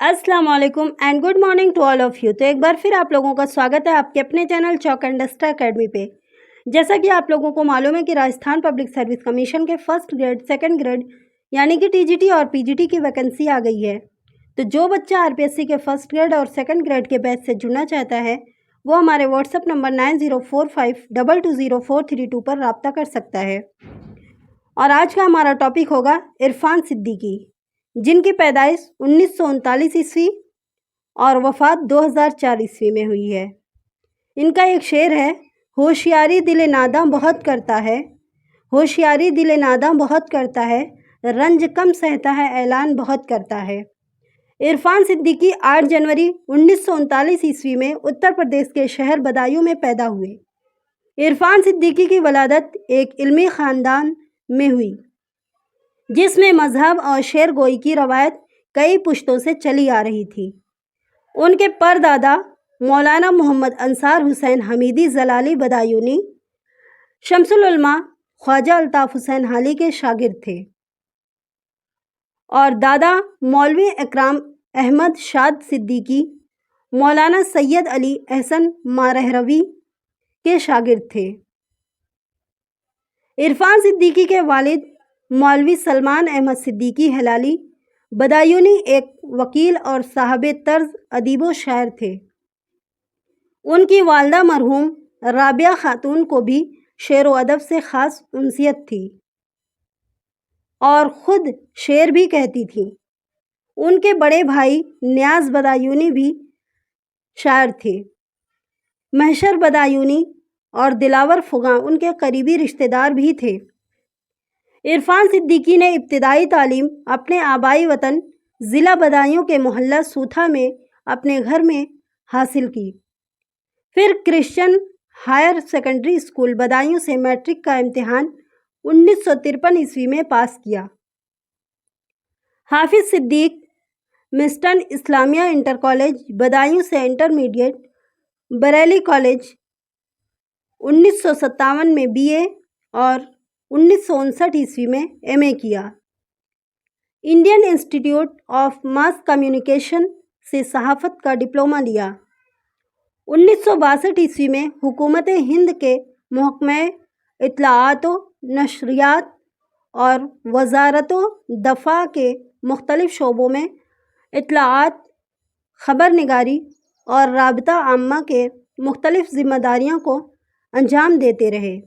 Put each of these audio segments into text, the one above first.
अस्सलाम वालेकुम and good morning to all of you. तो एक बार फिर आप लोगों का स्वागत है आपके अपने channel chalk and duster academy पे। जैसा कि आप लोगों को मालूम है कि राजस्थान पब्लिक सर्विस कमीशन के फर्स्ट ग्रेड सेकंड ग्रेड यानी कि टीजीटी और पीजीटी की वैकेंसी आ गई है। तो जो बच्चा आरपीएससी के फर्स्ट ग्रेड और सेकंड ग्रेड के बैच से जुड़ना चाहता है वो हमारे व्हाट्सएप नंबर 9045220432 पर रब्ता कर सकता है। और आज का हमारा टॉपिक होगा इरफान सिद्दीकी, जिनकी पैदाइश 1939 ईस्वी और वफ़ात 2004 ईस्वी में हुई है। इनका एक शेर है, होशियारी दिल नादां बहुत करता है, होशियारी दिल नादां बहुत करता है, रंज कम सहता है ऐलान बहुत करता है। इरफान सिद्दीकी 8 जनवरी 1939 ईस्वी में उत्तर प्रदेश के शहर बदायूं में पैदा हुए। इरफान सिद्दीकी की वलादत एक इल्मी ख़ानदान में हुई जिसमें मजहब और शेर गोई की रवायत कई पुश्तों से चली आ रही थी। उनके परदादा मौलाना मोहम्मद अंसार हुसैन हमीदी जलाली बदायूनी शमसुल उलमा ख्वाजा अल्ताफ़ हुसैन हाली के शागिर्द थे और दादा मौलवी इकराम अहमद शाद सिद्दीकी मौलाना सैयद अली एहसन मारहरवी के शागिर्द थे। इरफान सिद्दीकी के वालिद मौलवी सलमान अहमद सिद्दीकी हिलाली बदायूनी एक वकील और साहब तर्ज अदीब व शायर थे। उनकी वालदा मरहूम राबिया खातून को भी शेर व अदब से ख़ास उनसियत थी और ख़ुद शेर भी कहती थी। उनके बड़े भाई न्याज बदायूनी भी शायर थे। महशर बदायूनी और दिलावर फुगां उनके करीबी रिश्तेदार भी थे। इरफान सिद्दीकी ने इब्तिदाई तालीम अपने आबाई वतन ज़िला बदायूं के मोहल्ला सूथा में अपने घर में हासिल की। फिर Christian higher secondary school Badaun से मैट्रिक का इम्तिहान 1953 ईस्वी में पास किया। हाफिज़ सिद्दीक मिस्टन इस्लामिया इंटर कॉलेज बदायूं से इंटरमीडिएट, बरेली कॉलेज 1957 में बीए और 1959 ईस्वी में एमए किया। Indian institute of mass communication से सहाफ़त का डिप्लोमा लिया। 1962 ईस्वी में हुकूमत हिंद के महकमे इत्तलाआत नशरियात और वज़ारतो दफ़ा के मुख्तलिफ़ शोबों में इत्तलाआत, ख़बरनिगारी और राबिता आम्मा के मुख्तलिफ़ ज़िम्मेदारियों को अंजाम देते रहे।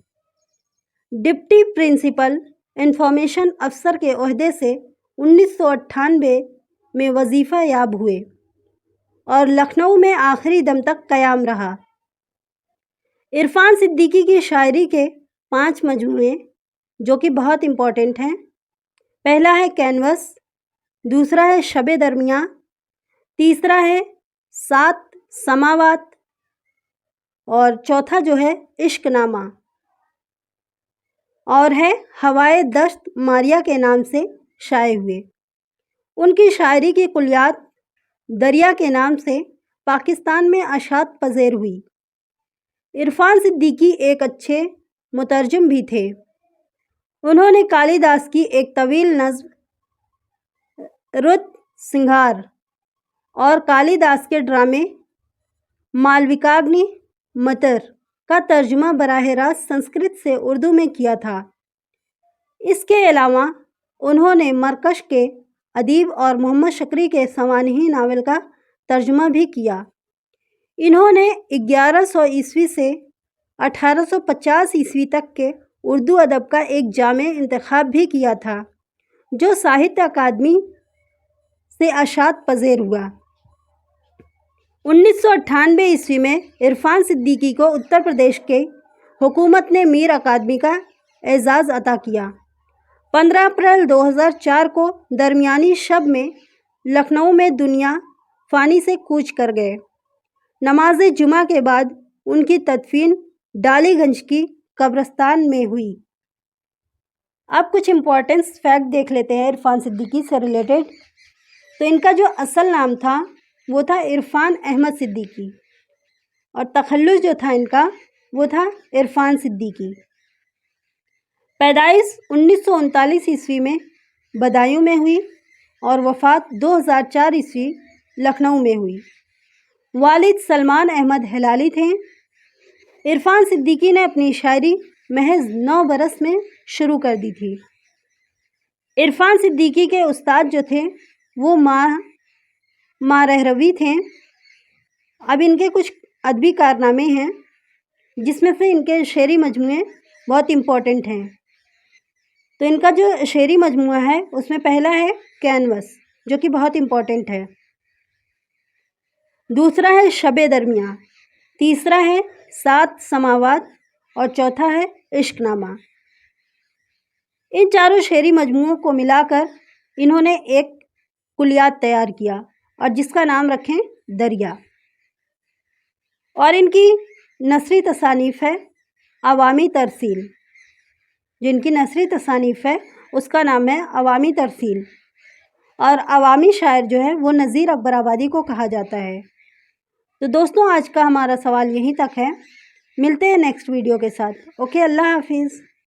डिप्टी प्रिंसिपल इंफॉर्मेशन अफसर के ओहदे से 1998 में वजीफ़ा याब हुए और लखनऊ में आखिरी दम तक क़याम रहा। इरफान सिद्दीकी की शायरी के 5 मजमूए जो कि बहुत इम्पोर्टेंट हैं। पहला है कैनवस, दूसरा है शबे दरमियाँ, तीसरा है 7 समावात और चौथा जो है इश्कनामा और है हवाए दश्त मारिया के नाम से शाये हुए। उनकी शायरी की कुलियात दरिया के नाम से पाकिस्तान में अशात पज़ेर हुई। इरफान सिद्दीकी एक अच्छे मुतरजम भी थे। उन्होंने कालिदास की एक तवील नज़्म रुत सिंगार और कालिदास के ड्रामे मालविकाग्नि मतर का तर्जुमा बराह रास्त संस्कृत से उर्दू में किया था। इसके अलावा उन्होंने मरकश के अदीब और मोहम्मद शक्री के सवानही नावल का तर्जुमा भी किया। इन्होंने 1100 ईस्वी से 1850 ईस्वी तक के उर्दू अदब का एक जामे इंतखाब भी किया था जो साहित्य अकादमी से अशात पज़ेर हुआ। 1998 ईस्वी में इरफान सिद्दीकी को उत्तर प्रदेश के हुकूमत ने मीर अकादमी का एजाज़ अता किया। 15 अप्रैल 2004 को दरमियानी शब में लखनऊ में दुनिया फ़ानी से कूच कर गए। नमाज जुमा के बाद उनकी तदफीन डालीगंज की कब्रिस्तान में हुई। अब कुछ इम्पोर्टेंस फैक्ट देख लेते हैं इरफान सिद्दीकी से रिलेटेड। तो इनका जो असल नाम था वो था इरफान अहमद सिद्दीकी और तखल्लुस जो था इनका वो था इरफान सिद्दीकी। पैदाइश 1939 ईस्वी में बदायूं में हुई और वफ़ात 2004 ईस्वी लखनऊ में हुई। वालिद सलमान अहमद हिलाली थे। इरफान सिद्दीकी ने अपनी शायरी महज 9 बरस में शुरू कर दी थी। इरफान सिद्दीकी के उस्ताद जो थे वो माँ रहरवी थे। अब इनके कुछ अदबी कारनामे हैं जिसमें से इनके शेरी मजमूए बहुत इम्पोर्टेंट हैं। तो इनका जो शेरी मजमूआ है उसमें पहला है कैनवस, जो कि बहुत इम्पोर्टेंट है। दूसरा है शबे दरमियाँ, तीसरा है 7 समावात और चौथा है इश्कनामा। इन चारों शेरी मजमूओं को मिलाकर इन्होंने एक कुलियात तैयार किया और जिसका नाम रखें दरिया। और इनकी नसरी तसानीफ़ है अवामी तरसील। जो इनकी नसरी तसानीफ़ है उसका नाम है अवामी तरसील। और अवामी शायर जो है वो नज़ीर अकबर आबादी को कहा जाता है। तो दोस्तों, आज का हमारा सवाल यहीं तक है। मिलते हैं नेक्स्ट वीडियो के साथ। ओके, अल्लाह हाफिज़।